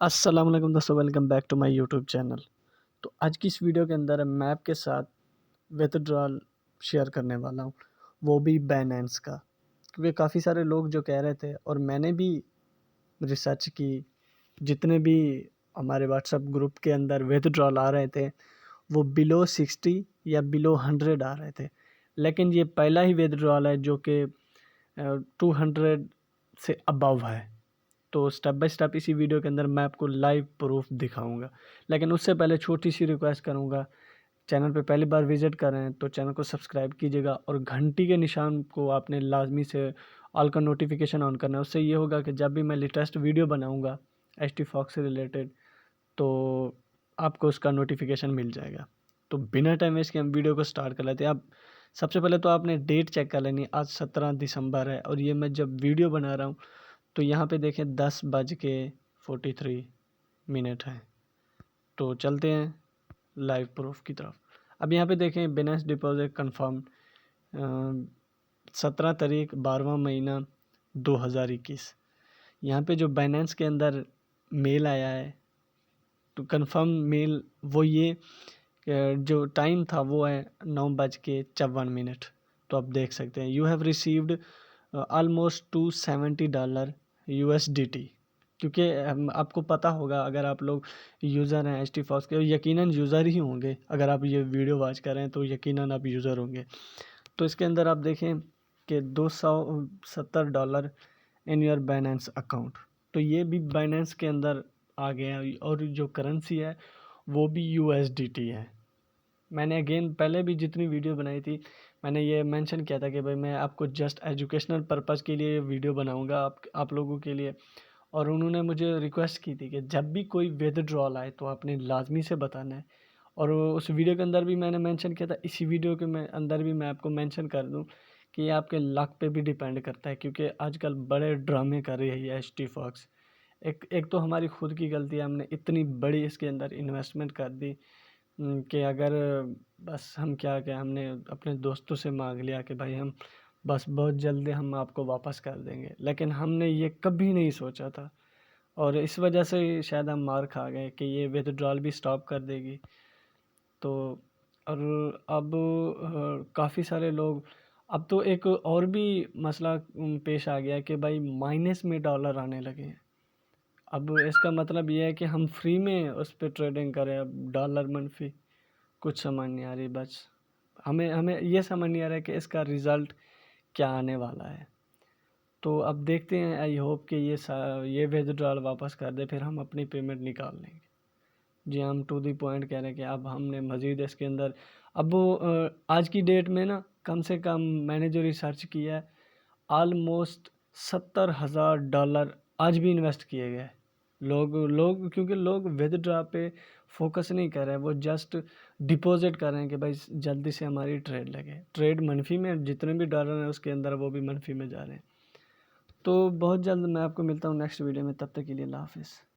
अस्सलाम वालेकुम दोस्तों, welcome back to my YouTube channel. तो आज की इस वीडियो के अंदर मैं आपके साथ विथड्रॉल शेयर करने वाला हूँ, वो भी बाइनेंस का। क्योंकि काफ़ी सारे लोग जो कह रहे थे और मैंने भी रिसर्च की, जितने भी हमारे व्हाट्सएप ग्रुप के अंदर विथड्रॉल आ रहे थे वो बिलो 60 या बिलो 100 आ रहे थे। लेकिन ये पहला ही विथड्रॉल है जो कि 200 से अबव है। तो स्टेप बाय स्टेप इसी वीडियो के अंदर मैं आपको लाइव प्रूफ दिखाऊंगा। लेकिन उससे पहले छोटी सी रिक्वेस्ट करूंगा, चैनल पे पहली बार विजिट कर रहे हैं तो चैनल को सब्सक्राइब कीजिएगा और घंटी के निशान को आपने लाजमी से ऑल का नोटिफिकेशन ऑन करना है। उससे ये होगा कि जब भी मैं लेटेस्ट वीडियो बनाऊंगा एच फॉक्स से रिलेटेड तो आपको उसका नोटिफिकेशन मिल जाएगा। तो बिना टाइम वेस्ट के हम वीडियो को स्टार्ट कर लेते हैं। अब सबसे पहले तो आपने डेट चेक कर लेनी। आज 17 दिसंबर है और ये मैं जब वीडियो बना रहा हूँ तो यहाँ पे देखें 10:43 है। तो चलते हैं लाइव प्रूफ की तरफ। अब यहाँ पे देखें बिनेंस डिपॉजिट कंफर्म 17 तारीख 12वां महीना 2021। यहाँ पे जो बाइनेंस के अंदर मेल आया है तो कंफर्म मेल वो ये जो टाइम था वो है 9:54। तो आप देख सकते हैं you have received almost $270 USDT। क्योंकि आपको पता होगा, अगर आप लोग यूज़र हैं एच टी फॉक्स के, यकीनन यूज़र ही होंगे। अगर आप ये वीडियो वॉच कर रहे हैं तो यकीनन आप यूज़र होंगे। तो इसके अंदर आप देखें कि $270 इन योर बाइनेंस अकाउंट। तो ये भी बाइनेंस के अंदर आ गया और जो करेंसी है वो भी USDT है। मैंने अगेन पहले भी जितनी वीडियो बनाई थी मैंने ये मेंशन किया था कि भाई मैं आपको जस्ट एजुकेशनल पर्पज़ के लिए वीडियो बनाऊंगा आप लोगों के लिए। और उन्होंने मुझे रिक्वेस्ट की थी कि जब भी कोई विथड्रॉल आए तो आपने लाजमी से बताना है। और उस वीडियो के अंदर भी मैंने मेंशन किया था, इसी वीडियो के अंदर भी मैं आपको मेंशन कर दूं कि ये आपके लक पे भी डिपेंड करता है। क्योंकि आजकल बड़े ड्रामे कर रही है ये एच टी फॉक्स। एक एक तो हमारी खुद की गलती है, हमने इतनी बड़ी इसके अंदर इन्वेस्टमेंट कर दी कि अगर बस हम क्या हमने अपने दोस्तों से मांग लिया कि भाई हम बस बहुत जल्दी हम आपको वापस कर देंगे। लेकिन हमने ये कभी नहीं सोचा था और इस वजह से शायद हम मार खा गए कि ये विथड्रॉल भी स्टॉप कर देगी। तो और अब काफ़ी सारे लोग, अब तो एक और भी मसला पेश आ गया कि भाई माइनस में डॉलर आने लगे हैं। अब इसका मतलब ये है कि हम फ्री में उस पर ट्रेडिंग करें। अब डॉलर मनफी कुछ समझ नहीं आ रही। बस हमें हमें ये समझ नहीं आ रहा है कि इसका रिज़ल्ट क्या आने वाला है। तो अब देखते हैं, आई होप कि ये विथड्रॉल वापस कर दे, फिर हम अपनी पेमेंट निकाल लेंगे। जी, हम टू दी पॉइंट कह रहे हैं कि अब हमने मज़ीद इसके अंदर अब आज की डेट में ना कम से कम मैंने जो रिसर्च किया है आलमोस्ट $70,000 आज भी इन्वेस्ट किए गए। लोग क्योंकि लोग विथड्रॉ पे फोकस नहीं कर रहे हैं, वो जस्ट डिपॉजिट कर रहे हैं कि भाई जल्दी से हमारी ट्रेड लगे। ट्रेड मनफी में जितने भी डॉलर हैं उसके अंदर वो भी मनफी में जा रहे हैं। तो बहुत जल्द मैं आपको मिलता हूँ नेक्स्ट वीडियो में, तब तक के लिए अल्लाह हाफिज़।